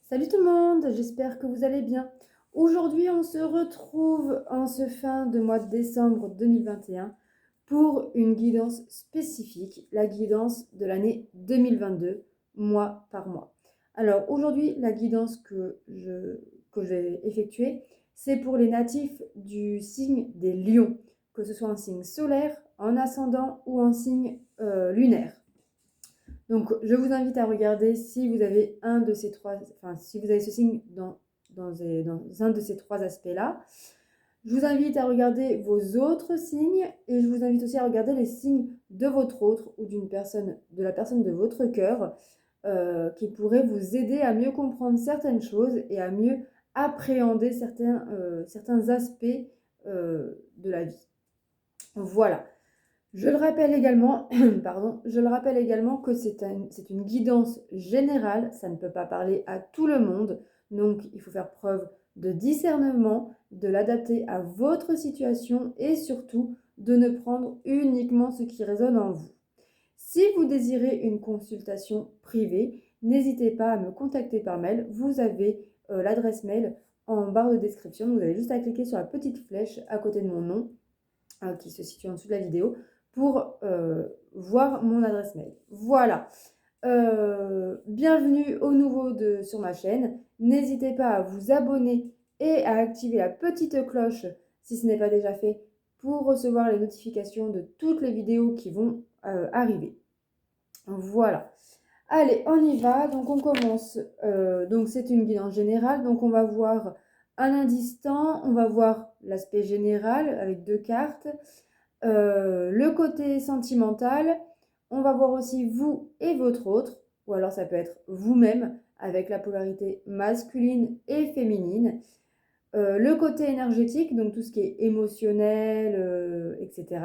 Salut tout le monde, j'espère que vous allez bien. Aujourd'hui, on se retrouve en ce fin de mois de décembre 2021 pour une guidance spécifique, la guidance de l'année 2022, mois par mois. Alors aujourd'hui, la guidance que je vais effectuer, c'est pour les natifs du signe des lions, que ce soit en signe solaire, en ascendant ou en signe lunaire. Donc, je vous invite à regarder si vous avez un de ces trois, enfin, si vous avez ce signe dans un de ces trois aspects-là. Je vous invite à regarder vos autres signes et je vous invite aussi à regarder les signes de votre autre ou de la personne de votre cœur qui pourrait vous aider à mieux comprendre certaines choses et à mieux appréhender certains aspects de la vie. Voilà. Je le rappelle également, je le rappelle également que c'est une guidance générale, ça ne peut pas parler à tout le monde, donc il faut faire preuve de discernement, de l'adapter à votre situation et surtout de ne prendre uniquement ce qui résonne en vous. Si vous désirez une consultation privée, n'hésitez pas à me contacter par mail, vous avez l'adresse mail en barre de description, vous avez juste à cliquer sur la petite flèche à côté de mon nom qui se situe en dessous de la vidéo pour voir mon adresse mail. Voilà. Bienvenue au nouveau sur ma chaîne. N'hésitez pas à vous abonner et à activer la petite cloche si ce n'est pas déjà fait pour recevoir les notifications de toutes les vidéos qui vont arriver. Voilà. Allez, on y va. Donc, on commence. Donc, c'est une guidance générale. Donc, on va voir un indice temps. On va voir l'aspect général avec deux cartes. Le côté sentimental. On va voir aussi vous et votre autre. Ou alors, ça peut être vous-même avec la polarité masculine et féminine. Le côté énergétique, donc tout ce qui est émotionnel, etc.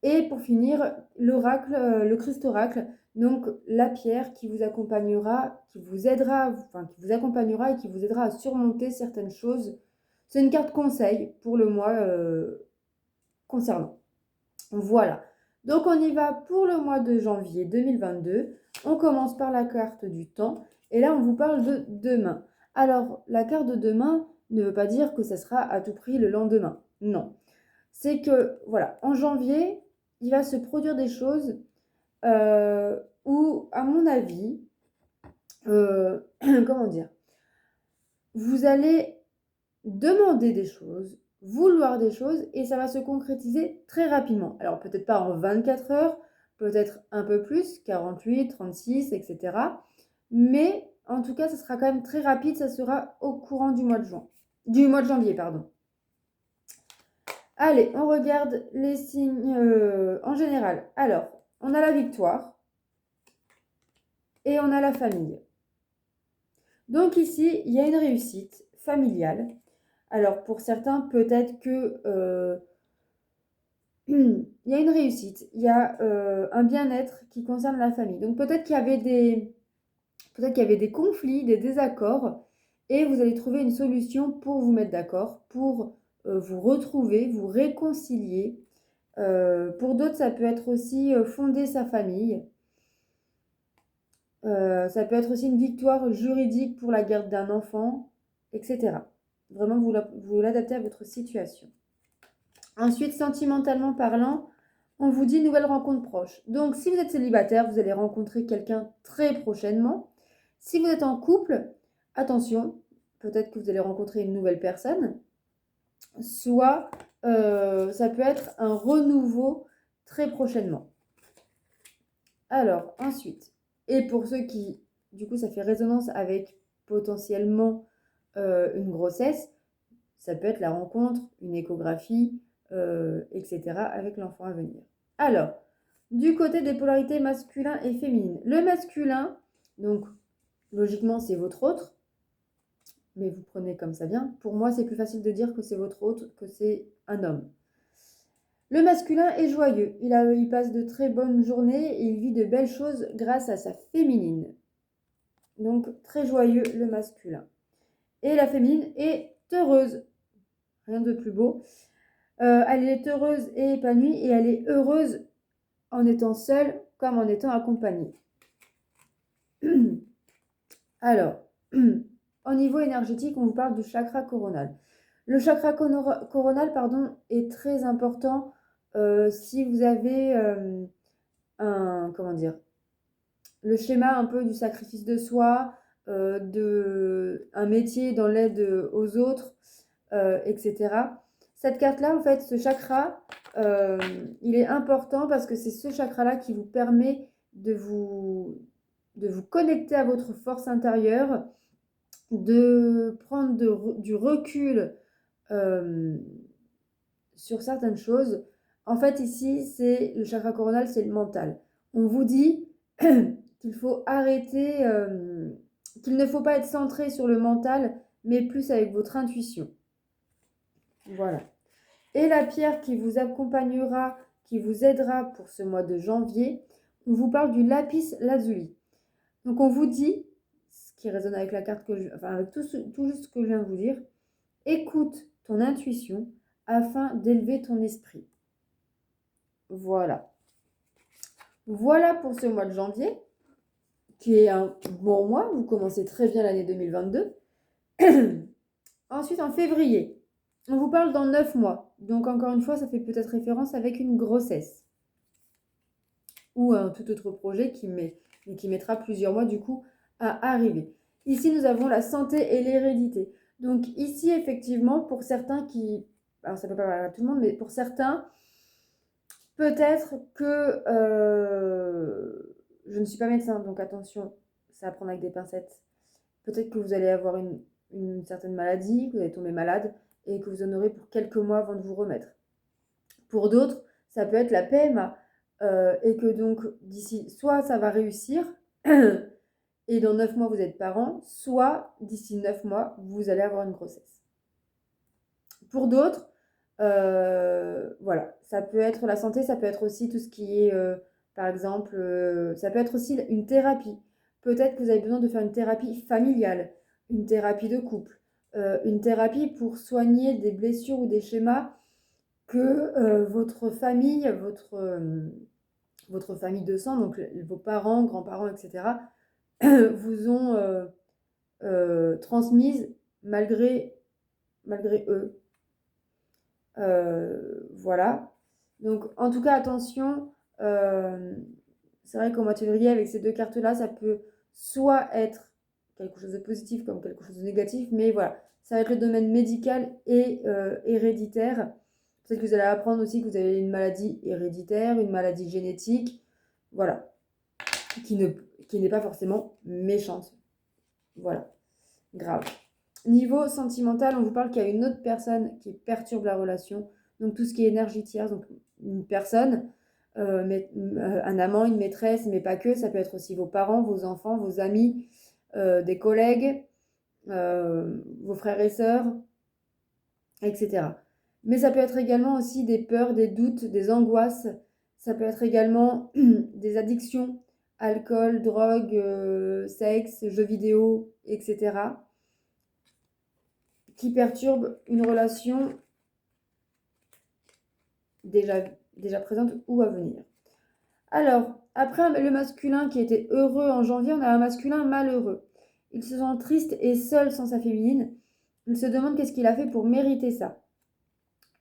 Et pour finir, l'oracle, le Christ oracle, donc la pierre qui vous accompagnera, qui vous aidera, enfin qui vous accompagnera et qui vous aidera à surmonter certaines choses. C'est une carte conseil pour le mois concernant. Voilà. Donc on y va pour le mois de janvier 2022. On commence par la carte du temps et là on vous parle de demain. Alors la carte de demain ne veut pas dire que ça sera à tout prix le lendemain. Non. C'est que voilà, en janvier, il va se produire des choses où, à mon avis, comment dire, vous allez demander des choses, vouloir des choses, et ça va se concrétiser très rapidement. Alors peut-être pas en 24 heures, peut-être un peu plus, 48, 36, etc. Mais en tout cas, ça sera quand même très rapide, ça sera au courant du mois de janvier, pardon. Allez, on regarde les signes en général. Alors, on a la victoire et on a la famille. Donc ici, il y a une réussite familiale. Alors, pour certains, peut-être que il y a une réussite, il y a un bien-être qui concerne la famille. Donc peut-être qu'il y avait des conflits, des désaccords, et vous allez trouver une solution pour vous mettre d'accord, pour vous retrouver, vous réconcilier. Pour d'autres, ça peut être aussi fonder sa famille. Ça peut être aussi une victoire juridique pour la garde d'un enfant, etc. Vraiment, vous l'adaptez à votre situation. Ensuite, sentimentalement parlant, on vous dit nouvelle rencontre proche. Donc, si vous êtes célibataire, vous allez rencontrer quelqu'un très prochainement. Si vous êtes en couple, attention, peut-être que vous allez rencontrer une nouvelle personne. Soit ça peut être un renouveau très prochainement. Alors, ensuite, et pour ceux qui, du coup, ça fait résonance avec potentiellement une grossesse, ça peut être la rencontre, une échographie, etc. avec l'enfant à venir. Alors, du côté des polarités masculin et féminine. Le masculin, donc, logiquement, c'est votre autre, mais vous prenez comme ça vient. Pour moi, c'est plus facile de dire que c'est votre autre que c'est un homme. Le masculin est joyeux, il passe de très bonnes journées et il vit de belles choses grâce à sa féminine. Donc très joyeux le masculin. Et la féminine est heureuse, rien de plus beau. Elle est heureuse et épanouie et elle est heureuse en étant seule comme en étant accompagnée. Alors, au niveau énergétique, on vous parle du chakra coronal. Le chakra coronal, pardon, est très important si vous avez comment dire, le schéma un peu du sacrifice de soi, un métier dans l'aide aux autres, etc. Cette carte-là, en fait, ce chakra, il est important parce que c'est ce chakra-là qui vous permet de vous connecter à votre force intérieure, de prendre du recul sur certaines choses. En fait, ici, c'est le chakra coronal, c'est le mental. On vous dit qu'il faut arrêter, qu'il ne faut pas être centré sur le mental, mais plus avec votre intuition. Voilà. Et la pierre qui vous accompagnera, qui vous aidera pour ce mois de janvier, on vous parle du lapis lazuli. Donc on vous dit, ce qui résonne avec la carte avec tout ce que je viens de vous dire, écoute ton intuition afin d'élever ton esprit. Voilà. Voilà pour ce mois de janvier, qui est un bon mois. Vous commencez très bien l'année 2022. Ensuite, en février, on vous parle dans 9 mois. Donc, encore une fois, ça fait peut-être référence avec une grossesse. Ou un tout autre projet qui mettra plusieurs mois, du coup, à arriver. Ici, nous avons la santé et l'hérédité. Donc, ici, effectivement, pour certains qui... Alors, ça ne peut pas parler à tout le monde, mais pour certains, peut-être que... je ne suis pas médecin, donc attention, c'est à prendre avec des pincettes. Peut-être que vous allez avoir une certaine maladie, que vous allez tomber malade, et que vous en aurez pour quelques mois avant de vous remettre. Pour d'autres, ça peut être la PMA, et que donc d'ici, soit ça va réussir, et dans 9 mois vous êtes parent, soit d'ici 9 mois, vous allez avoir une grossesse. Pour d'autres, voilà, ça peut être la santé, ça peut être aussi tout ce qui est, par exemple, ça peut être aussi une thérapie. Peut-être que vous avez besoin de faire une thérapie familiale, une thérapie de couple, une thérapie pour soigner des blessures ou des schémas que votre famille, votre famille de sang, donc vos parents, grands-parents, etc., vous ont transmises malgré eux. Voilà. Donc, en tout cas, attention. C'est vrai qu'au mois de février, avec ces deux cartes-là, ça peut soit être quelque chose de positif comme quelque chose de négatif, mais voilà, ça va être le domaine médical et héréditaire. Peut-être que vous allez apprendre aussi que vous avez une maladie héréditaire, une maladie génétique, voilà, qui n'est pas forcément méchante. Voilà, grave. Niveau sentimental, on vous parle qu'il y a une autre personne qui perturbe la relation. Donc tout ce qui est énergie tierce, donc une personne, un amant, une maîtresse, mais pas que. Ça peut être aussi vos parents, vos enfants, vos amis, des collègues, vos frères et sœurs, etc. Mais ça peut être également aussi des peurs, des doutes, des angoisses. Ça peut être également des addictions, alcool, drogue, sexe, jeux vidéo, etc. qui perturbe une relation déjà présente ou à venir. Alors, après le masculin qui était heureux en janvier, on a un masculin malheureux. Il se sent triste et seul sans sa féminine. Il se demande qu'est-ce qu'il a fait pour mériter ça.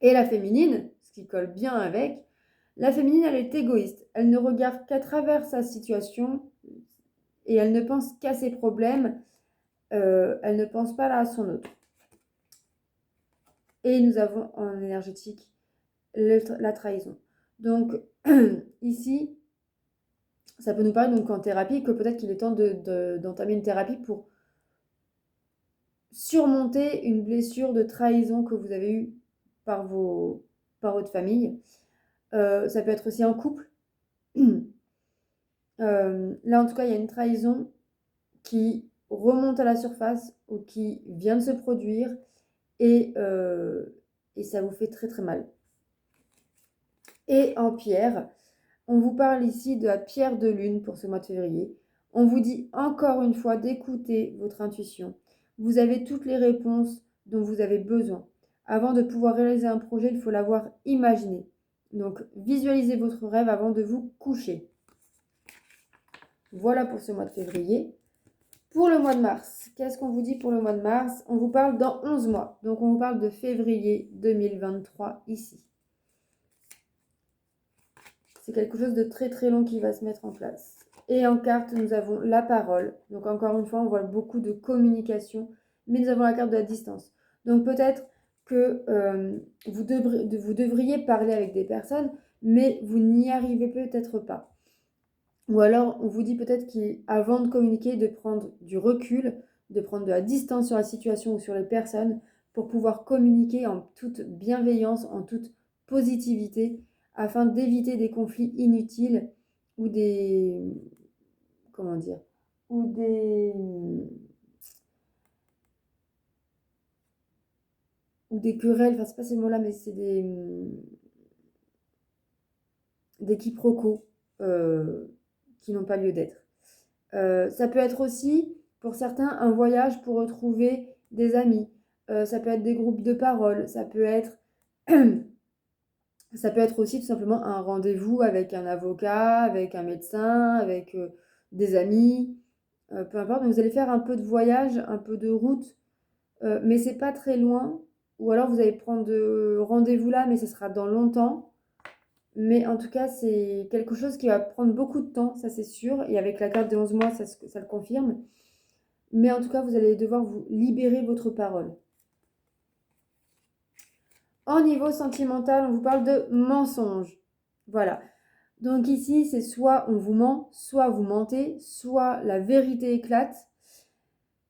Et la féminine, ce qui colle bien avec, la féminine, elle est égoïste. Elle ne regarde qu'à travers sa situation et elle ne pense qu'à ses problèmes. Elle ne pense pas là à son autre. Et nous avons en énergétique la trahison. Donc, ici, ça peut nous parler donc en thérapie que peut-être qu'il est temps d'entamer une thérapie pour surmonter une blessure de trahison que vous avez eue par votre famille. Ça peut être aussi en couple. Là, en tout cas, il y a une trahison qui remonte à la surface ou qui vient de se produire et ça vous fait très très mal. Et en pierre, on vous parle ici de la pierre de lune pour ce mois de février. On vous dit encore une fois d'écouter votre intuition. Vous avez toutes les réponses dont vous avez besoin. Avant de pouvoir réaliser un projet, il faut l'avoir imaginé. Donc, visualisez votre rêve avant de vous coucher. Voilà pour ce mois de février. Pour le mois de mars, qu'est-ce qu'on vous dit pour le mois de mars? On vous parle dans 11 mois. Donc, on vous parle de février 2023 ici. C'est quelque chose de très très long qui va se mettre en place. Et en carte, nous avons la parole. Donc, encore une fois, on voit beaucoup de communication. Mais nous avons la carte de la distance. Donc, peut-être que vous devriez parler avec des personnes, mais vous n'y arrivez peut-être pas. Ou alors, on vous dit peut-être qu'avant de communiquer, de prendre du recul, de prendre de la distance sur la situation ou sur les personnes pour pouvoir communiquer en toute bienveillance, en toute positivité, afin d'éviter des conflits inutiles ou des... comment dire? Ou des querelles, enfin c'est pas ces mots-là, mais c'est des quiproquos qui n'ont pas lieu d'être. Ça peut être aussi, pour certains, un voyage pour retrouver des amis. Ça peut être des groupes de parole. Ça peut être, ça peut être aussi tout simplement un rendez-vous avec un avocat, avec un médecin, avec des amis. Peu importe, vous allez faire un peu de voyage, un peu de route, mais c'est pas très loin. Ou alors vous allez prendre rendez-vous là, mais ce sera dans longtemps. Mais en tout cas, c'est quelque chose qui va prendre beaucoup de temps, ça c'est sûr. Et avec la carte des 11 mois, ça le confirme. Mais en tout cas, vous allez devoir vous libérer votre parole. En niveau sentimental, on vous parle de mensonge. Voilà. Donc ici, c'est soit on vous ment, soit vous mentez, soit la vérité éclate.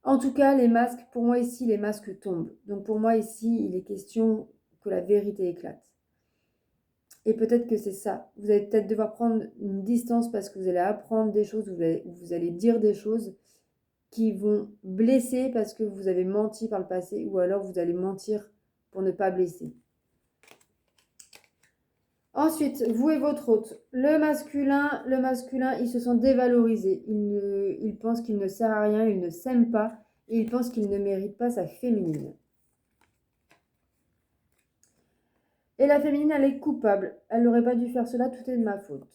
En tout cas, les masques, pour moi ici, les masques tombent. Donc pour moi ici, il est question que la vérité éclate. Et peut-être que c'est ça. Vous allez peut-être devoir prendre une distance parce que vous allez apprendre des choses, vous allez dire des choses qui vont blesser parce que vous avez menti par le passé ou alors vous allez mentir pour ne pas blesser. Ensuite, vous et votre hôte. Le masculin, il se sent dévalorisé. Il pense qu'il ne sert à rien, il ne s'aime pas et il pense qu'il ne mérite pas sa féminine. Et la féminine, elle est coupable. Elle n'aurait pas dû faire cela, tout est de ma faute.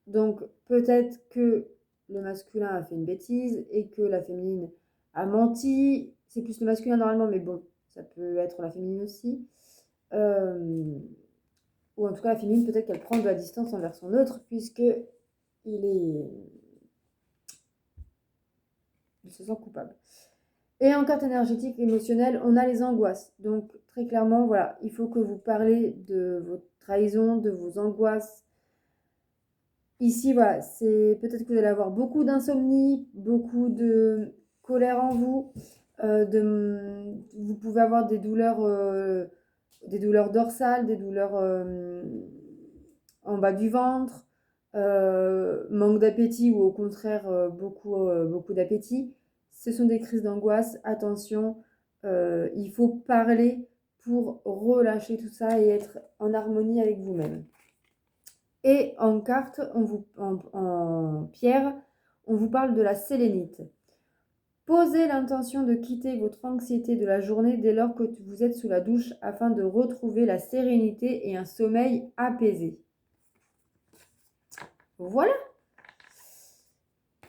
Donc, peut-être que le masculin a fait une bêtise et que la féminine a menti. C'est plus le masculin normalement, mais bon, ça peut être la féminine aussi. Ou en tout cas, la féminine, peut-être qu'elle prend de la distance envers son autre, puisque il se sent coupable. Et en carte énergétique émotionnelle, on a les angoisses. Donc, très clairement, voilà, il faut que vous parlez de vos trahisons, de vos angoisses. Ici, voilà, c'est peut-être que vous allez avoir beaucoup d'insomnie, beaucoup de colère en vous. Vous pouvez avoir des douleurs dorsales, des douleurs en bas du ventre, manque d'appétit ou au contraire beaucoup d'appétit. Ce sont des crises d'angoisse. Attention, il faut parler pour relâcher tout ça et être en harmonie avec vous-même. Et en carte, en pierre, on vous parle de la sélénite. Posez l'intention de quitter votre anxiété de la journée dès lors que vous êtes sous la douche afin de retrouver la sérénité et un sommeil apaisé. Voilà.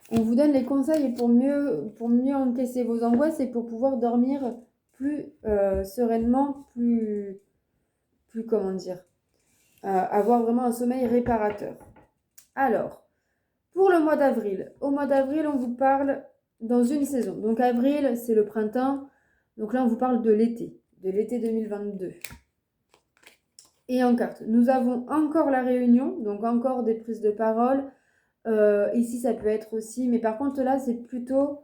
On vous donne les conseils pour mieux encaisser vos angoisses et pour pouvoir dormir plus sereinement, plus comment dire, avoir vraiment un sommeil réparateur. Alors, pour le mois d'avril, au mois d'avril, on vous parle dans une saison. Donc avril, c'est le printemps. Donc là, on vous parle de l'été 2022. Et en carte, nous avons encore la réunion, donc encore des prises de parole. Ici, ça peut être aussi, mais par contre, là, c'est plutôt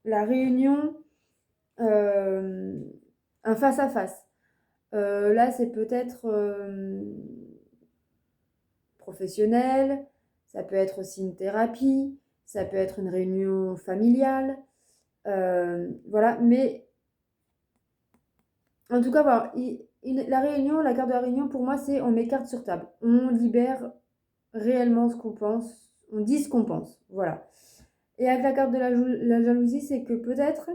la réunion, un face-à-face. Là, c'est peut-être professionnel, ça peut être aussi une thérapie, ça peut être une réunion familiale. Voilà, mais en tout cas, voilà, la carte de la réunion, pour moi, c'est on met carte sur table. On libère réellement ce qu'on pense, on dit ce qu'on pense. Voilà. Et avec la carte de la jalousie, c'est que peut-être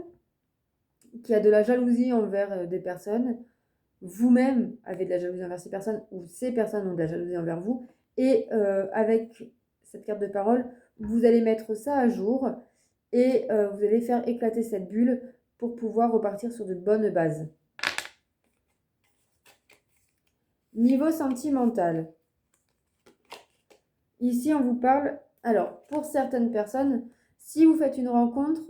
qu'il y a de la jalousie envers des personnes. Vous-même avez de la jalousie envers ces personnes ou ces personnes ont de la jalousie envers vous. Et avec cette carte de parole, vous allez mettre ça à jour et vous allez faire éclater cette bulle pour pouvoir repartir sur de bonnes bases. Niveau sentimental. Ici, on vous parle... Alors, pour certaines personnes, si vous faites une rencontre,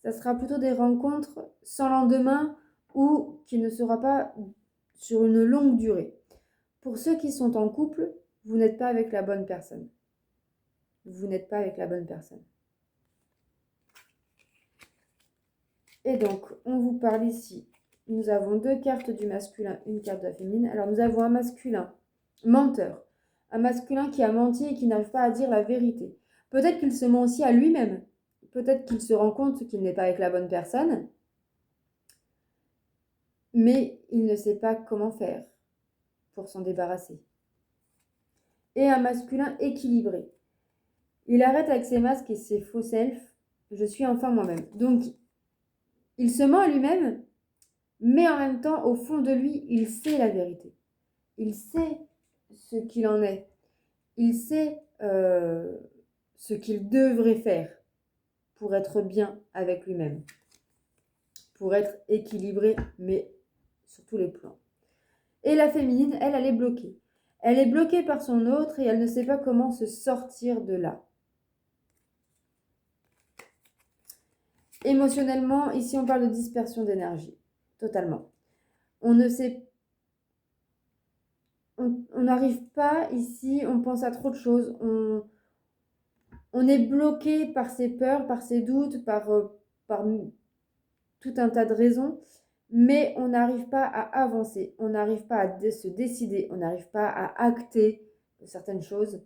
ça sera plutôt des rencontres sans lendemain ou qui ne sera pas sur une longue durée. Pour ceux qui sont en couple, vous n'êtes pas avec la bonne personne. Vous n'êtes pas avec la bonne personne. Et donc, on vous parle ici. Nous avons 2 cartes du masculin, une carte de la féminine. Alors, nous avons un masculin menteur. Un masculin qui a menti et qui n'arrive pas à dire la vérité. Peut-être qu'il se ment aussi à lui-même. Peut-être qu'il se rend compte qu'il n'est pas avec la bonne personne. Mais il ne sait pas comment faire pour s'en débarrasser. Et un masculin équilibré. Il arrête avec ses masques et ses faux selfs. Je suis enfin moi-même. Donc, il se ment à lui-même, mais en même temps, au fond de lui, il sait la vérité. Il sait ce qu'il en est. Il sait ce qu'il devrait faire pour être bien avec lui-même. Pour être équilibré, mais sur tous les plans. Et la féminine, elle est bloquée. Elle est bloquée par son autre et elle ne sait pas comment se sortir de là. Émotionnellement, ici on parle de dispersion d'énergie, totalement. On ne sait, on n'arrive pas ici, on pense à trop de choses, on est bloqué par ses peurs, par ses doutes, par tout un tas de raisons, mais on n'arrive pas à avancer, on n'arrive pas à se décider, on n'arrive pas à acter certaines choses.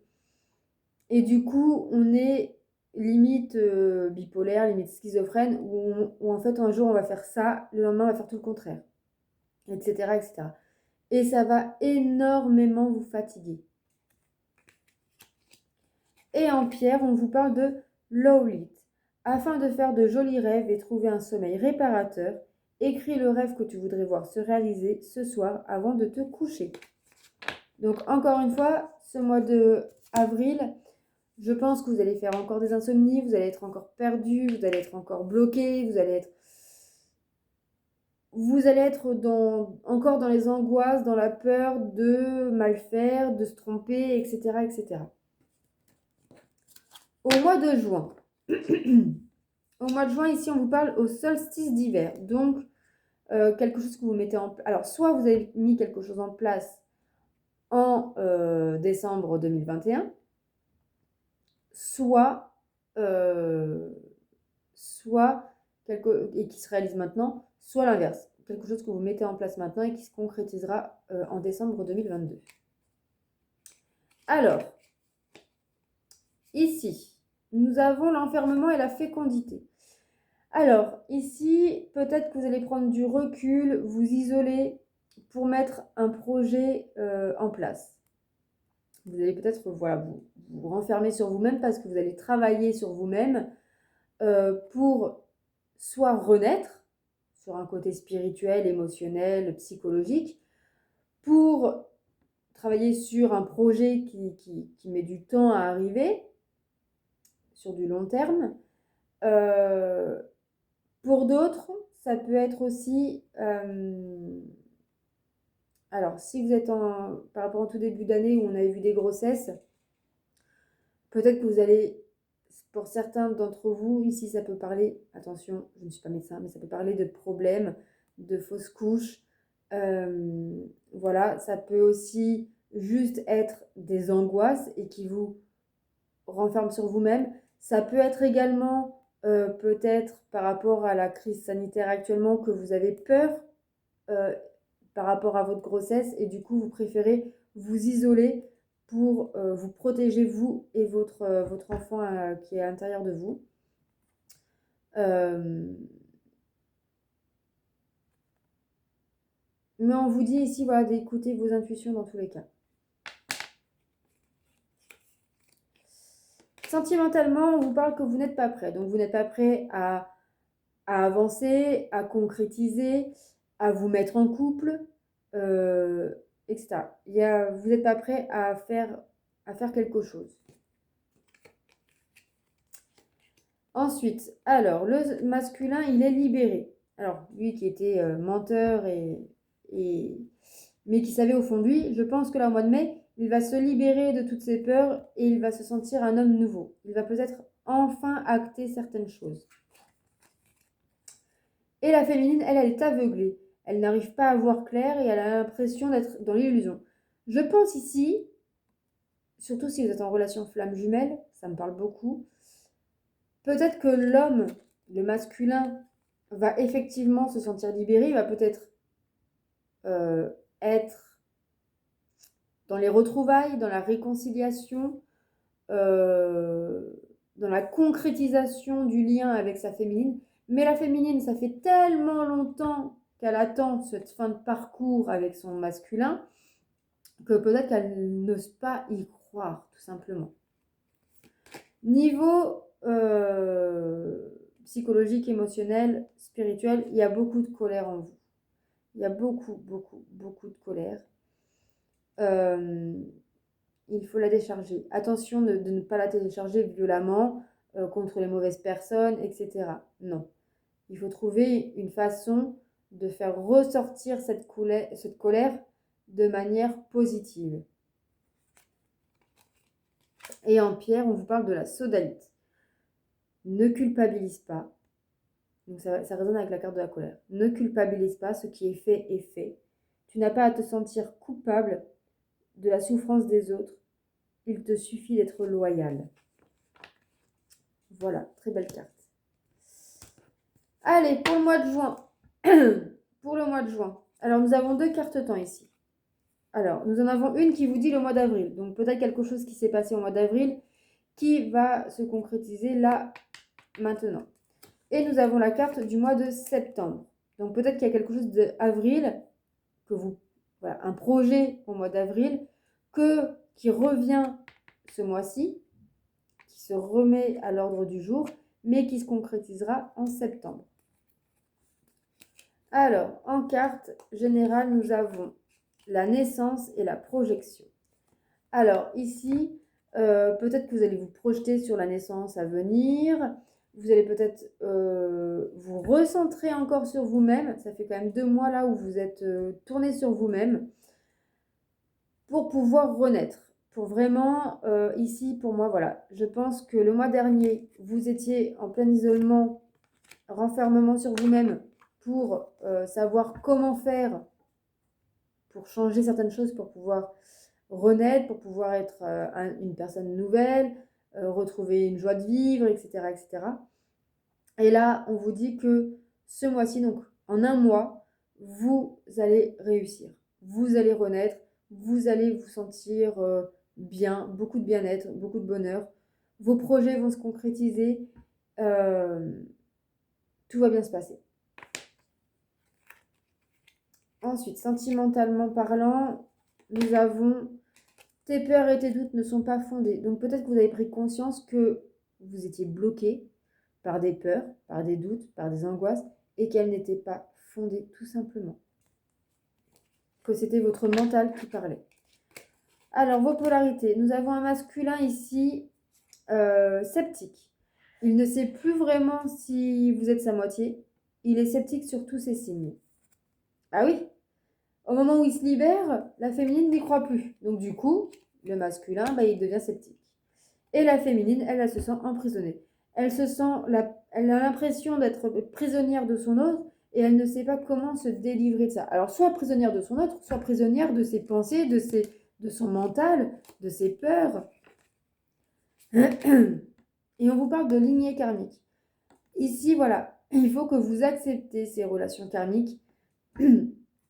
Et du coup, on est limite bipolaire, limite schizophrène, où en fait un jour on va faire ça, le lendemain on va faire tout le contraire, etc., etc. Et ça va énormément vous fatiguer. Et en pierre, on vous parle de Lowlit. Afin de faire de jolis rêves et trouver un sommeil réparateur, écris le rêve que tu voudrais voir se réaliser ce soir avant de te coucher. Donc encore une fois, ce mois de avril, je pense que vous allez faire encore des insomnies, vous allez être encore perdu, vous allez être encore bloqué, vous allez être encore dans les angoisses, dans la peur de mal faire, de se tromper, etc., etc. Au mois de juin, ici, on vous parle au solstice d'hiver. Donc, quelque chose que vous mettez en place. Alors, soit vous avez mis quelque chose en place en décembre 2021, soit et qui se réalise maintenant, soit l'inverse. Quelque chose que vous mettez en place maintenant et qui se concrétisera en décembre 2022. Alors, ici, nous avons l'enfermement et la fécondité. Alors, ici, peut-être que vous allez prendre du recul, vous isoler pour mettre un projet en place. Vous allez peut-être vous renfermer sur vous-même parce que vous allez travailler sur vous-même pour soit renaître sur un côté spirituel, émotionnel, psychologique, pour travailler sur un projet qui met du temps à arriver, sur du long terme. Pour d'autres, ça peut être aussi... alors, si vous êtes par rapport au tout début d'année où on avait vu des grossesses, peut-être que vous allez... Pour certains d'entre vous, ici, ça peut parler, attention, je ne suis pas médecin, mais ça peut parler de problèmes, de fausses couches. Voilà, ça peut aussi juste être des angoisses et qui vous renferment sur vous-même. Ça peut être également, peut-être par rapport à la crise sanitaire actuellement, que vous avez peur par rapport à votre grossesse et du coup, vous préférez vous isoler pour vous protéger vous et votre enfant qui est à l'intérieur de vous. Mais on vous dit ici voilà, d'écouter vos intuitions dans tous les cas. Sentimentalement, on vous parle que vous n'êtes pas prêt. Donc vous n'êtes pas prêt à avancer, à concrétiser, à vous mettre en couple, etc. Vous n'êtes pas prêt à faire quelque chose. Ensuite, alors, le masculin, il est libéré. Alors, lui qui était menteur et- mais qui savait au fond de lui, je pense que là, au mois de mai, il va se libérer de toutes ses peurs et il va se sentir un homme nouveau. Il va peut-être enfin acter certaines choses. Et la féminine, elle est aveuglée. Elle n'arrive pas à voir clair et elle a l'impression d'être dans l'illusion. Je pense ici, surtout si vous êtes en relation flamme jumelle, ça me parle beaucoup, peut-être que l'homme, le masculin, va effectivement se sentir libéré, il va peut-être être dans les retrouvailles, dans la réconciliation, euh, dans la concrétisation du lien avec sa féminine. Mais la féminine, ça fait tellement longtemps qu'elle attend cette fin de parcours avec son masculin que peut-être qu'elle n'ose pas y croire, tout simplement. Niveau psychologique, émotionnel, spirituel, il y a beaucoup de colère en vous. Il y a beaucoup, beaucoup, beaucoup de colère. Il faut la décharger. Attention de ne pas la décharger violemment contre les mauvaises personnes, etc. Non. Il faut trouver une façon de faire ressortir cette colère de manière positive. Et en pierre, on vous parle de la sodalite. Ne culpabilise pas. Donc ça résonne avec la carte de la colère. Ne culpabilise pas, ce qui est fait est fait. Tu n'as pas à te sentir coupable de la souffrance des autres. Il te suffit d'être loyal. Voilà, très belle carte. Allez, pour le mois de juin. Pour le mois de juin. Alors, nous avons 2 cartes temps ici. Alors, nous en avons une qui vous dit le mois d'avril. Donc, peut-être quelque chose qui s'est passé au mois d'avril qui va se concrétiser là, maintenant. Et nous avons la carte du mois de septembre. Donc, peut-être qu'il y a quelque chose d'avril, voilà, un projet au mois d'avril, qui revient ce mois-ci, qui se remet à l'ordre du jour, mais qui se concrétisera en septembre. Alors, en carte générale, nous avons la naissance et la projection. Alors, ici, peut-être que vous allez vous projeter sur la naissance à venir. Vous allez peut-être vous recentrer encore sur vous-même. Ça fait quand même 2 mois là où vous êtes tourné sur vous-même pour pouvoir renaître. Pour vraiment, ici, pour moi, voilà. Je pense que le mois dernier, vous étiez en plein isolement, renfermement sur vous-même pour savoir comment faire pour changer certaines choses, pour pouvoir renaître, pour pouvoir être une personne nouvelle, retrouver une joie de vivre, etc., etc. Et là, on vous dit que ce mois-ci, donc en 1 mois, vous allez réussir. Vous allez renaître, vous allez vous sentir bien, beaucoup de bien-être, beaucoup de bonheur. Vos projets vont se concrétiser. Tout va bien se passer. Ensuite, sentimentalement parlant, nous avons tes peurs et tes doutes ne sont pas fondés. Donc peut-être que vous avez pris conscience que vous étiez bloqué par des peurs, par des doutes, par des angoisses et qu'elles n'étaient pas fondées tout simplement. Que c'était votre mental qui parlait. Alors, vos polarités. Nous avons un masculin ici sceptique. Il ne sait plus vraiment si vous êtes sa moitié. Il est sceptique sur tous ses signes. Ah oui, au moment où il se libère, la féminine n'y croit plus. Donc du coup, le masculin, il devient sceptique. Et la féminine, elle se sent emprisonnée. Elle a l'impression d'être prisonnière de son autre et elle ne sait pas comment se délivrer de ça. Alors soit prisonnière de son autre, soit prisonnière de ses pensées, de son mental, de ses peurs. Et on vous parle de lignée karmique. Ici, voilà, il faut que vous acceptez ces relations karmiques.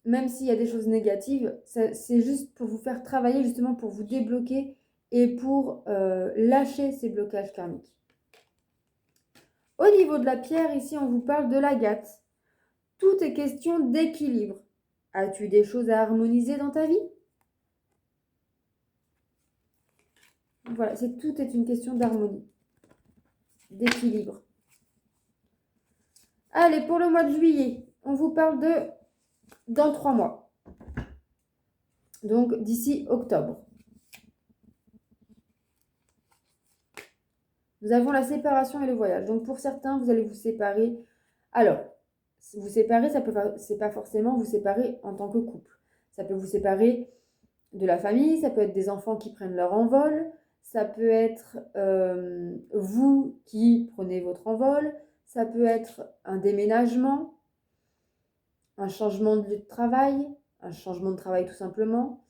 Même s'il y a des choses négatives, c'est juste pour vous faire travailler, justement pour vous débloquer et pour lâcher ces blocages karmiques. Au niveau de la pierre, ici, on vous parle de l'agate. Tout est question d'équilibre. As-tu des choses à harmoniser dans ta vie? Voilà, tout est une question d'harmonie, d'équilibre. Allez, pour le mois de juillet, on vous parle de dans 3 mois. Donc, d'ici octobre. Nous avons la séparation et le voyage. Donc pour certains, vous allez vous séparer. Alors, vous séparer, c'est pas forcément vous séparer en tant que couple. Ça peut vous séparer de la famille, ça peut être des enfants qui prennent leur envol, ça peut être vous qui prenez votre envol, ça peut être un déménagement, un changement de lieu de travail, un changement de travail tout simplement.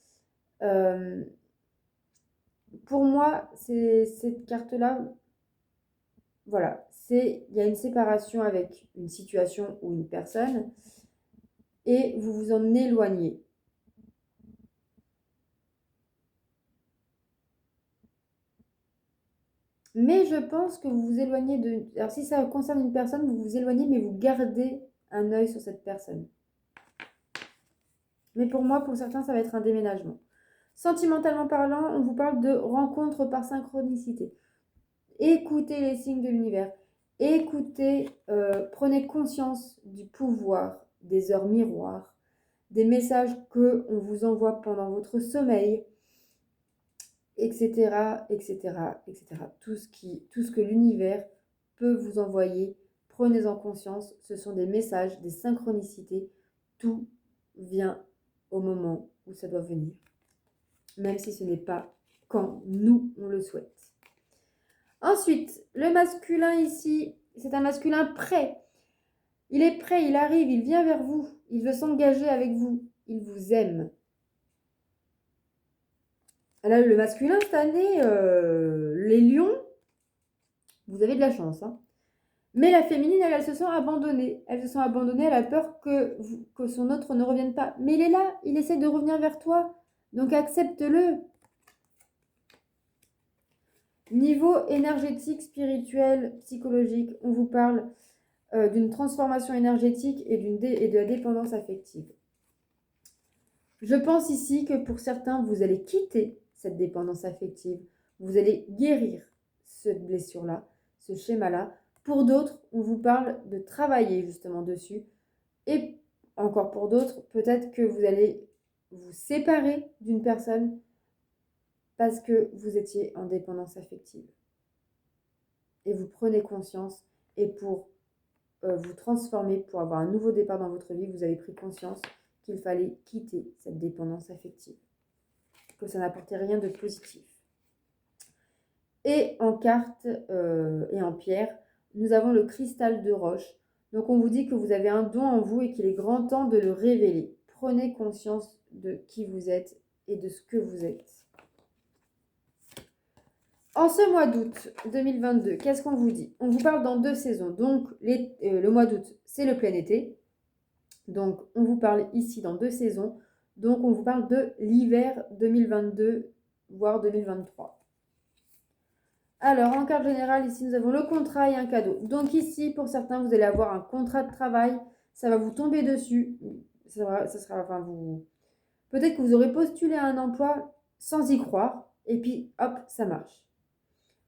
Pour moi, cette carte-là, voilà, il y a une séparation avec une situation ou une personne et vous vous en éloignez. Mais je pense que vous vous éloignez de... Alors si ça concerne une personne, vous vous éloignez, mais vous gardez un œil sur cette personne. Mais pour moi, pour certains, ça va être un déménagement. Sentimentalement parlant, on vous parle de rencontre par synchronicité. Écoutez les signes de l'univers. Écoutez, prenez conscience du pouvoir des heures miroirs, des messages qu'on vous envoie pendant votre sommeil, etc., etc., etc. Tout ce que l'univers peut vous envoyer, prenez-en conscience. Ce sont des messages, des synchronicités. Tout vient au moment où ça doit venir, même si ce n'est pas quand nous, on le souhaite. Ensuite, le masculin ici, c'est un masculin prêt. Il est prêt, il arrive, il vient vers vous. Il veut s'engager avec vous. Il vous aime. Là, le masculin, cette année, les lions, vous avez de la chance. Hein. Mais la féminine, elle se sent abandonnée. Elle se sent abandonnée, elle a peur que son autre ne revienne pas. Mais il est là, il essaie de revenir vers toi. Donc accepte-le. Niveau énergétique, spirituel, psychologique, on vous parle d'une transformation énergétique et de la dépendance affective. Je pense ici que pour certains, vous allez quitter cette dépendance affective. Vous allez guérir cette blessure-là, ce schéma-là. Pour d'autres, on vous parle de travailler justement dessus. Et encore pour d'autres, peut-être que vous allez vous séparer d'une personne parce que vous étiez en dépendance affective. Et vous prenez conscience et pour vous transformer, pour avoir un nouveau départ dans votre vie, vous avez pris conscience qu'il fallait quitter cette dépendance affective, que ça n'apportait rien de positif. Et en carte et en pierre, nous avons le cristal de roche. Donc on vous dit que vous avez un don en vous et qu'il est grand temps de le révéler. Prenez conscience de qui vous êtes et de ce que vous êtes. En ce mois d'août 2022, qu'est-ce qu'on vous dit? On vous parle dans 2 saisons. Donc le mois d'août, c'est le plein été. Donc, on vous parle ici dans 2 saisons. Donc, on vous parle de l'hiver 2022, voire 2023. Alors, en carte générale, ici, nous avons le contrat et un cadeau. Donc, ici, pour certains, vous allez avoir un contrat de travail. Ça va vous tomber dessus. Peut-être que vous aurez postulé à un emploi sans y croire. Et puis, hop, ça marche.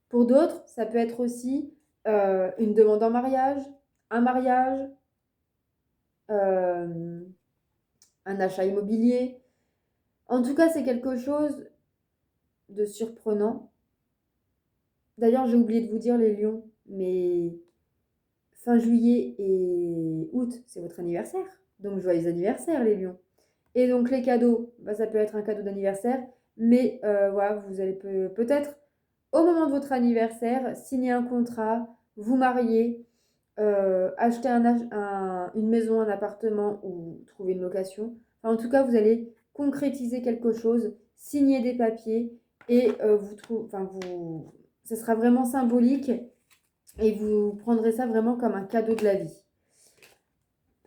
Pour d'autres, ça peut être aussi une demande en mariage, un mariage, un achat immobilier. En tout cas, c'est quelque chose de surprenant. D'ailleurs, j'ai oublié de vous dire les lions, mais fin juillet et août, c'est votre anniversaire. Donc, joyeux anniversaire, les lions. Et donc, les cadeaux, ça peut être un cadeau d'anniversaire, mais voilà, vous allez peut-être, au moment de votre anniversaire, signer un contrat, vous marier, acheter une maison, un appartement ou trouver une location. Enfin, en tout cas, vous allez concrétiser quelque chose, signer des papiers et ce sera vraiment symbolique et vous prendrez ça vraiment comme un cadeau de la vie.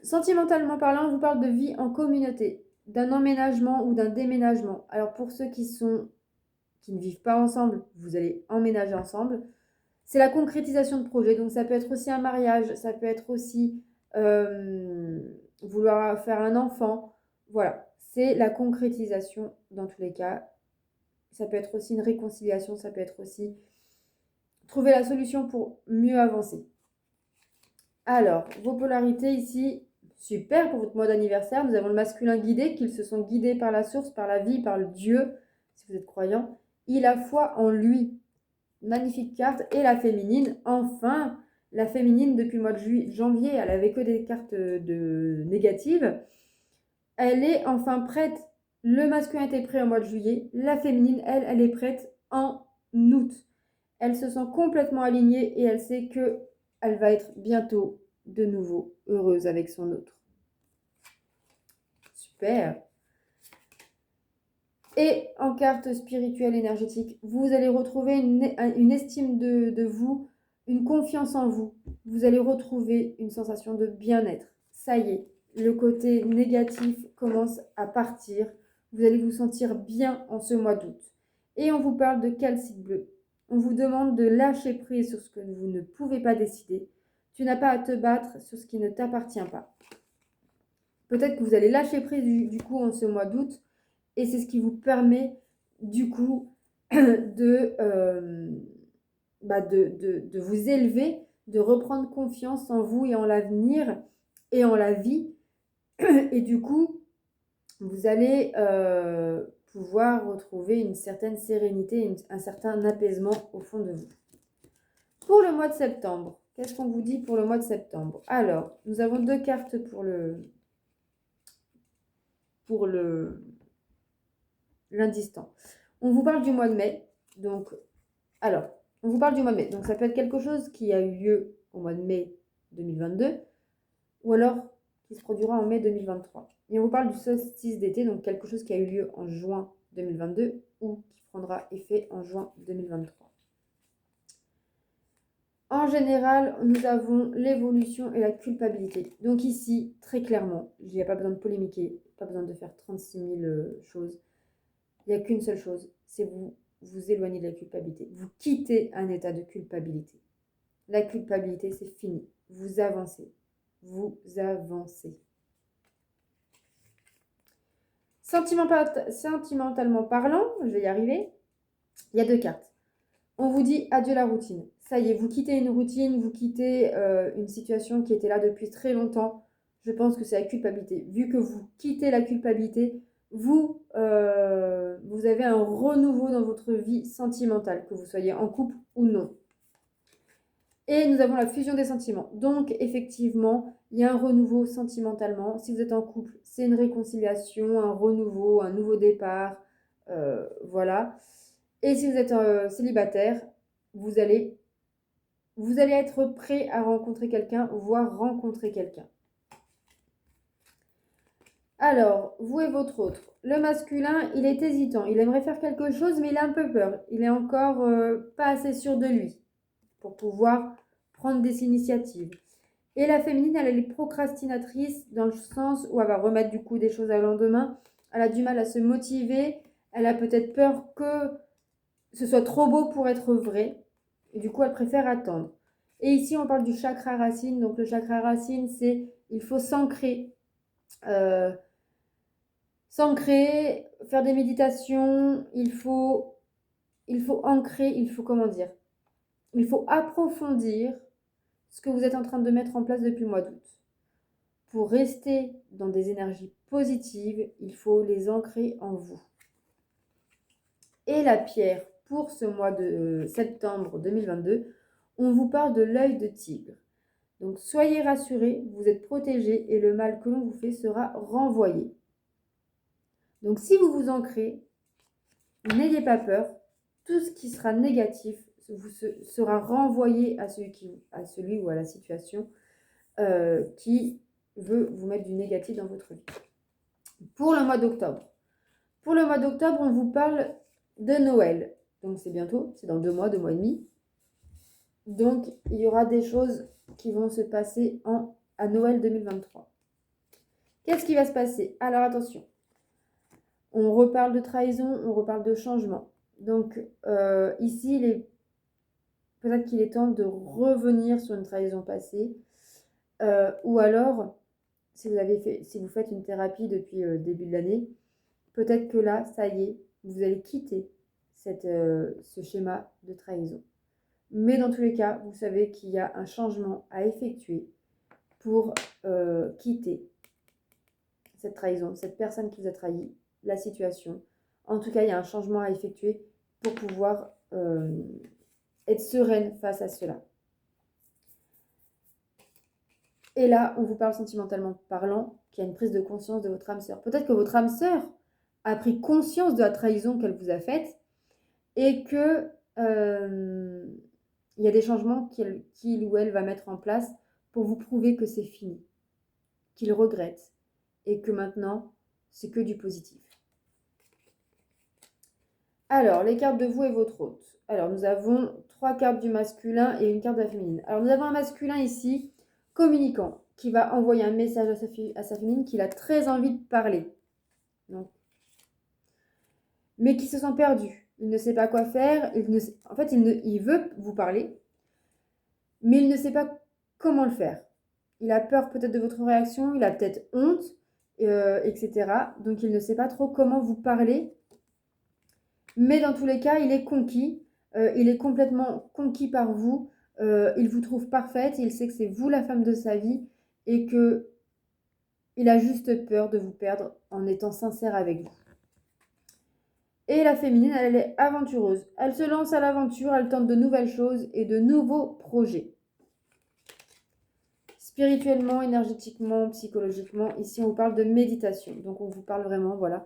Sentimentalement parlant, on vous parle de vie en communauté, d'un emménagement ou d'un déménagement. Alors pour ceux qui ne vivent pas ensemble, vous allez emménager ensemble. C'est la concrétisation de projets. Donc, ça peut être aussi un mariage, ça peut être aussi vouloir faire un enfant. Voilà, c'est la concrétisation dans tous les cas. Ça peut être aussi une réconciliation, ça peut être aussi trouver la solution pour mieux avancer. Alors, vos polarités ici, super pour votre mois d'anniversaire. Nous avons le masculin guidé, qu'ils se sont guidés par la source, par la vie, par le Dieu, si vous êtes croyant. Il a foi en lui. magnifique carte. Et la féminine, enfin, la féminine, depuis le mois de janvier, elle avait que des cartes négatives. Elle est enfin prête. Le masculin était prêt au mois de juillet. La féminine, elle est prête en août. Elle se sent complètement alignée et elle sait que elle va être bientôt de nouveau heureuse avec son autre. Super. Et en carte spirituelle énergétique, vous allez retrouver une estime de vous, une confiance en vous. Vous allez retrouver une sensation de bien-être. Ça y est, le côté négatif commence à partir. Vous allez vous sentir bien en ce mois d'août. Et on vous parle de calcite bleu. On vous demande de lâcher prise sur ce que vous ne pouvez pas décider. Tu n'as pas à te battre sur ce qui ne t'appartient pas. Peut-être que vous allez lâcher prise du coup en ce mois d'août. Et c'est ce qui vous permet, du coup, de vous élever, de reprendre confiance en vous et en l'avenir et en la vie. Et du coup, vous allez pouvoir retrouver une certaine sérénité, un certain apaisement au fond de vous. Pour le mois de septembre, qu'est-ce qu'on vous dit pour le mois de septembre? Alors, nous avons 2 cartes pour l'indice temps. On vous parle du mois de mai. Donc, alors, on vous parle du mois de mai. Donc, ça peut être quelque chose qui a eu lieu au mois de mai 2022 ou alors qui se produira en mai 2023. Et on vous parle du solstice d'été, donc quelque chose qui a eu lieu en juin 2022 ou qui prendra effet en juin 2023. En général, nous avons l'évolution et la culpabilité. Donc ici, très clairement, il n'y a pas besoin de polémiquer, pas besoin de faire 36 000 choses. Il n'y a qu'une seule chose, c'est vous éloigner de la culpabilité. Vous quittez un état de culpabilité. La culpabilité, c'est fini. Vous avancez. Vous avancez. Sentimentalement parlant, je vais y arriver, il y a 2 cartes. On vous dit adieu la routine. Ça y est, vous quittez une routine, vous quittez une situation qui était là depuis très longtemps. Je pense que c'est la culpabilité. Vu que vous quittez la culpabilité, vous avez un renouveau dans votre vie sentimentale, que vous soyez en couple ou non. Et nous avons la fusion des sentiments. Donc, effectivement, il y a un renouveau sentimentalement. Si vous êtes en couple, c'est une réconciliation, un renouveau, un nouveau départ. Voilà. Et si vous êtes célibataire, vous allez être prêt à rencontrer quelqu'un, voire rencontrer quelqu'un. Alors, vous et votre autre. Le masculin, il est hésitant. Il aimerait faire quelque chose, mais il a un peu peur. Il est encore pas assez sûr de lui pour pouvoir prendre des initiatives. Et la féminine, elle est procrastinatrice dans le sens où elle va remettre du coup des choses à lendemain. Elle a du mal à se motiver. Elle a peut-être peur que ce soit trop beau pour être vrai. Et du coup, elle préfère attendre. Et ici, on parle du chakra racine. Donc, le chakra racine, c'est il faut s'ancrer. S'ancrer, faire des méditations. Il faut ancrer, il faut comment dire? Il faut approfondir ce que vous êtes en train de mettre en place depuis le mois d'août. Pour rester dans des énergies positives, il faut les ancrer en vous. Et la pierre pour ce mois de septembre 2022, on vous parle de l'œil de tigre. Donc soyez rassurés, vous êtes protégés et le mal que l'on vous fait sera renvoyé. Donc si vous vous ancrez, n'ayez pas peur, tout ce qui sera négatif sera renvoyé à celui ou à la situation qui veut vous mettre du négatif dans votre vie. Pour le mois d'octobre. Pour le mois d'octobre, on vous parle de Noël. Donc c'est bientôt, c'est dans 2 mois, 2 mois et demi. Donc il y aura des choses qui vont se passer à Noël 2023. Qu'est-ce qui va se passer? Alors attention, on reparle de trahison, on reparle de changement. Donc ici, peut-être qu'il est temps de revenir sur une trahison passée. Ou alors, si vous faites une thérapie depuis le début de l'année, peut-être que là, ça y est, vous allez quitter ce schéma de trahison. Mais dans tous les cas, vous savez qu'il y a un changement à effectuer pour quitter cette trahison, cette personne qui vous a trahi, la situation. En tout cas, il y a un changement à effectuer pour pouvoir être sereine face à cela. Et là, on vous parle sentimentalement parlant qu'il y a une prise de conscience de votre âme sœur. Peut-être que votre âme sœur a pris conscience de la trahison qu'elle vous a faite et que il y a des changements qu'il ou elle va mettre en place pour vous prouver que c'est fini, qu'il regrette et que maintenant, c'est que du positif. Alors, les cartes de vous et votre hôte. Alors, nous avons 3 cartes du masculin et une carte de la féminine. Alors, nous avons un masculin ici, communicant, qui va envoyer un message à sa féminine qu'il a très envie de parler. Donc, mais qui se sent perdu. Il ne sait pas quoi faire. Il veut vous parler, mais il ne sait pas comment le faire. Il a peur peut-être de votre réaction, il a peut-être honte, etc. Donc, il ne sait pas trop comment vous parler. Mais dans tous les cas, il est conquis. Il est complètement conquis par vous. Il vous trouve parfaite. Il sait que c'est vous la femme de sa vie et que il a juste peur de vous perdre en étant sincère avec vous. Et la féminine, elle est aventureuse. Elle se lance à l'aventure, elle tente de nouvelles choses et de nouveaux projets. Spirituellement, énergétiquement, psychologiquement, ici on vous parle de méditation. Donc on vous parle vraiment, voilà,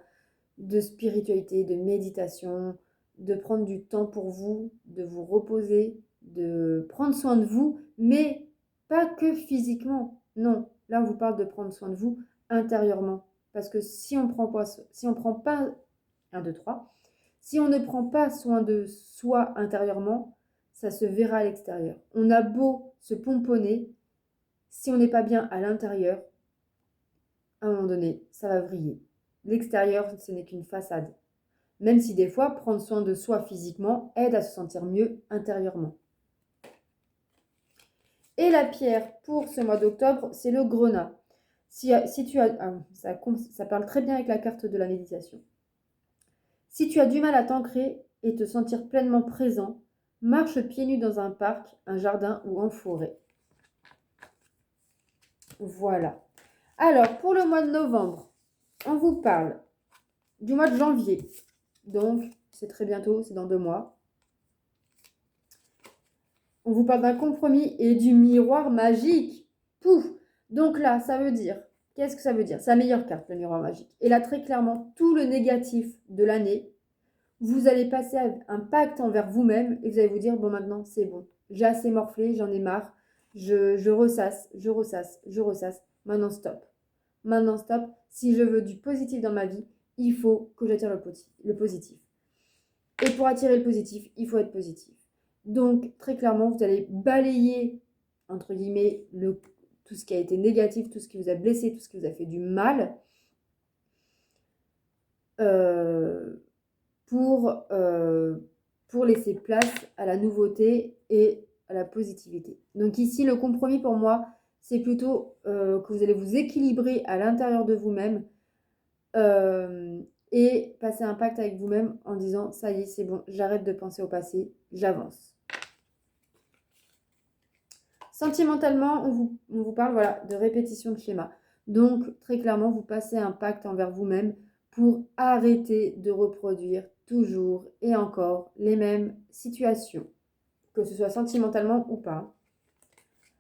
de spiritualité, de méditation, de prendre du temps pour vous, de vous reposer, de prendre soin de vous, mais pas que physiquement. Non, là on vous parle de prendre soin de vous intérieurement. Parce que si on ne prend pas 1, 2, 3, si on ne prend pas soin de soi intérieurement, ça se verra à l'extérieur. On a beau se pomponner, si on n'est pas bien à l'intérieur, à un moment donné, ça va vriller. L'extérieur, ce n'est qu'une façade. Même si des fois, prendre soin de soi physiquement aide à se sentir mieux intérieurement. Et la pierre pour ce mois d'octobre, c'est le grenat. Ça parle très bien avec la carte de la méditation. Si tu as du mal à t'ancrer et te sentir pleinement présent, marche pieds nus dans un parc, un jardin ou en forêt. Voilà. Alors, pour le mois de novembre, on vous parle du mois de janvier. Donc, c'est très bientôt, c'est dans 2 mois. On vous parle d'un compromis et du miroir magique. Pouf! Donc là, ça veut dire, qu'est-ce que ça veut dire? C'est la meilleure carte, le miroir magique. Et là, très clairement, tout le négatif de l'année, vous allez passer un pacte envers vous-même et vous allez vous dire, bon maintenant, c'est bon. J'ai assez morflé, j'en ai marre. Je ressasse. Maintenant, stop. Maintenant, stop. Si je veux du positif dans ma vie, il faut que j'attire le positif. Et pour attirer le positif, il faut être positif. Donc, très clairement, vous allez balayer, entre guillemets, tout ce qui a été négatif, tout ce qui vous a blessé, tout ce qui vous a fait du mal, pour laisser place à la nouveauté et à la positivité. Donc ici, le compromis pour moi, c'est plutôt que vous allez vous équilibrer à l'intérieur de vous-même et passer un pacte avec vous-même en disant, ça y est, c'est bon, j'arrête de penser au passé, j'avance. Sentimentalement, on vous parle voilà, de répétition de schéma. Donc, très clairement, vous passez un pacte envers vous-même pour arrêter de reproduire toujours et encore les mêmes situations, que ce soit sentimentalement ou pas.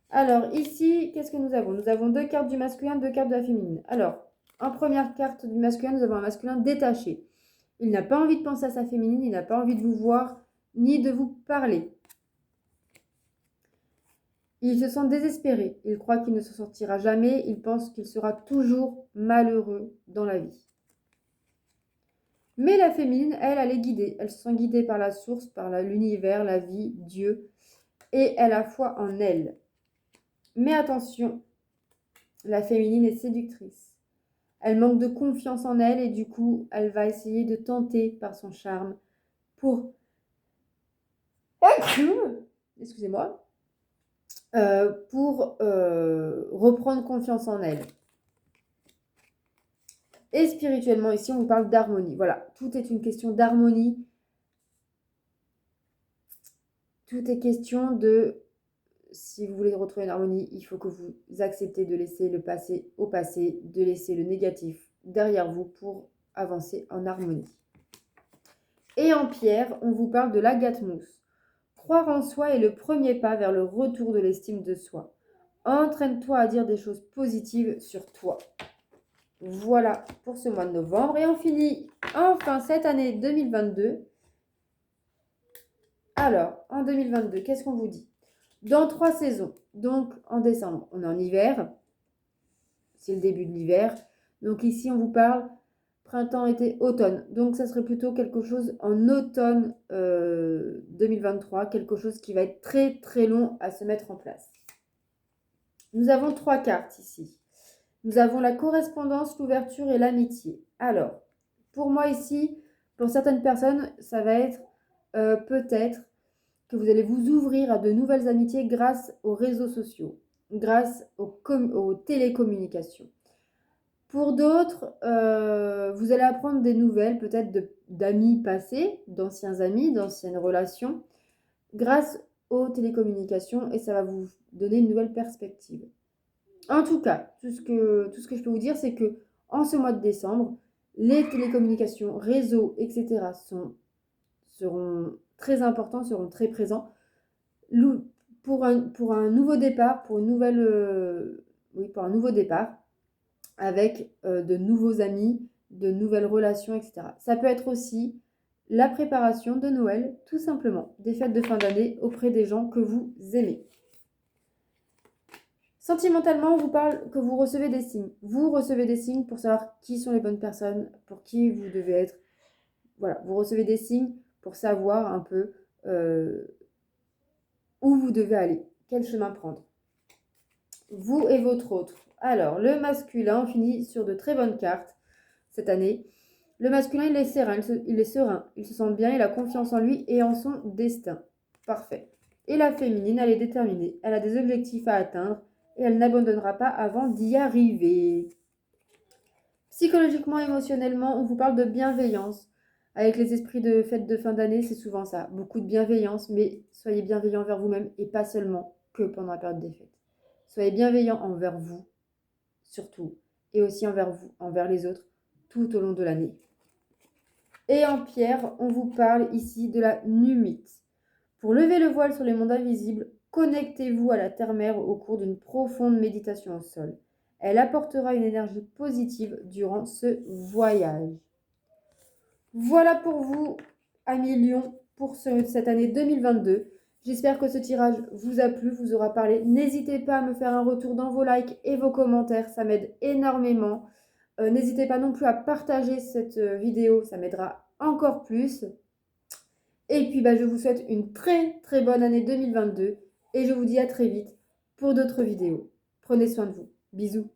Alors, ici, qu'est-ce que nous avons? Nous avons 2 cartes du masculin, 2 cartes de la féminine. Alors, en première carte du masculin, nous avons un masculin détaché. Il n'a pas envie de penser à sa féminine, il n'a pas envie de vous voir ni de vous parler. Il se sent désespéré, il croit qu'il ne s'en sortira jamais, il pense qu'il sera toujours malheureux dans la vie. Mais la féminine, elle est guidée, elle se sent guidée par la source, par l'univers, la vie, Dieu, et elle a foi en elle. Mais attention, la féminine est séductrice. Elle manque de confiance en elle et du coup, elle va essayer de tenter par son charme pour... Excusez-moi. Pour reprendre confiance en elle. Et spirituellement, ici, on vous parle d'harmonie. Voilà, tout est une question d'harmonie. Tout est question de, si vous voulez retrouver une harmonie, il faut que vous acceptez de laisser le passé au passé, de laisser le négatif derrière vous pour avancer en harmonie. Et en pierre, on vous parle de l'agate mousse. Croire en soi est le premier pas vers le retour de l'estime de soi. Entraîne-toi à dire des choses positives sur toi. Voilà pour ce mois de novembre. Et on finit enfin cette année 2022. Alors, en 2022, qu'est-ce qu'on vous dit? Dans 3 saisons, donc en décembre, on est en hiver. C'est le début de l'hiver. Donc ici, on vous parle printemps, été, automne. Donc ça serait plutôt quelque chose en automne 2023, quelque chose qui va être très très long à se mettre en place. Nous avons 3 cartes ici. Nous avons la correspondance, l'ouverture et l'amitié. Alors, pour moi ici, pour certaines personnes, ça va être peut-être que vous allez vous ouvrir à de nouvelles amitiés grâce aux réseaux sociaux, grâce aux télécommunications. Pour d'autres, vous allez apprendre des nouvelles, peut-être d'amis passés, d'anciens amis, d'anciennes relations, grâce aux télécommunications, et ça va vous donner une nouvelle perspective. En tout cas, tout ce que je peux vous dire, c'est que en ce mois de décembre, les télécommunications, réseaux, etc. seront très importants, seront très présents. Pour un nouveau départ, pour un nouveau départ, avec de nouveaux amis, de nouvelles relations, etc. Ça peut être aussi la préparation de Noël, tout simplement, des fêtes de fin d'année auprès des gens que vous aimez. Sentimentalement, on vous parle que vous recevez des signes. Vous recevez des signes pour savoir qui sont les bonnes personnes, pour qui vous devez être. Voilà, vous recevez des signes pour savoir un peu où vous devez aller, quel chemin prendre. Vous et votre autre. Alors, le masculin, on finit sur de très bonnes cartes cette année. Le masculin, il est serein, il se sent bien, il a confiance en lui et en son destin. Parfait. Et la féminine, elle est déterminée, elle a des objectifs à atteindre et elle n'abandonnera pas avant d'y arriver. Psychologiquement, émotionnellement, on vous parle de bienveillance. Avec les esprits de fête de fin d'année, c'est souvent ça. Beaucoup de bienveillance, mais soyez bienveillant envers vous-même et pas seulement que pendant la période des fêtes. Soyez bienveillant envers vous, surtout, et aussi envers vous, envers les autres, tout au long de l'année. Et en pierre, on vous parle ici de la numite. Pour lever le voile sur les mondes invisibles, connectez-vous à la terre-mère au cours d'une profonde méditation au sol. Elle apportera une énergie positive durant ce voyage. Voilà pour vous, amis Lion, pour cette année 2022. J'espère que ce tirage vous a plu, vous aura parlé. N'hésitez pas à me faire un retour dans vos likes et vos commentaires, ça m'aide énormément. N'hésitez pas non plus à partager cette vidéo, ça m'aidera encore plus. Et puis je vous souhaite une très très bonne année 2022 et je vous dis à très vite pour d'autres vidéos. Prenez soin de vous. Bisous.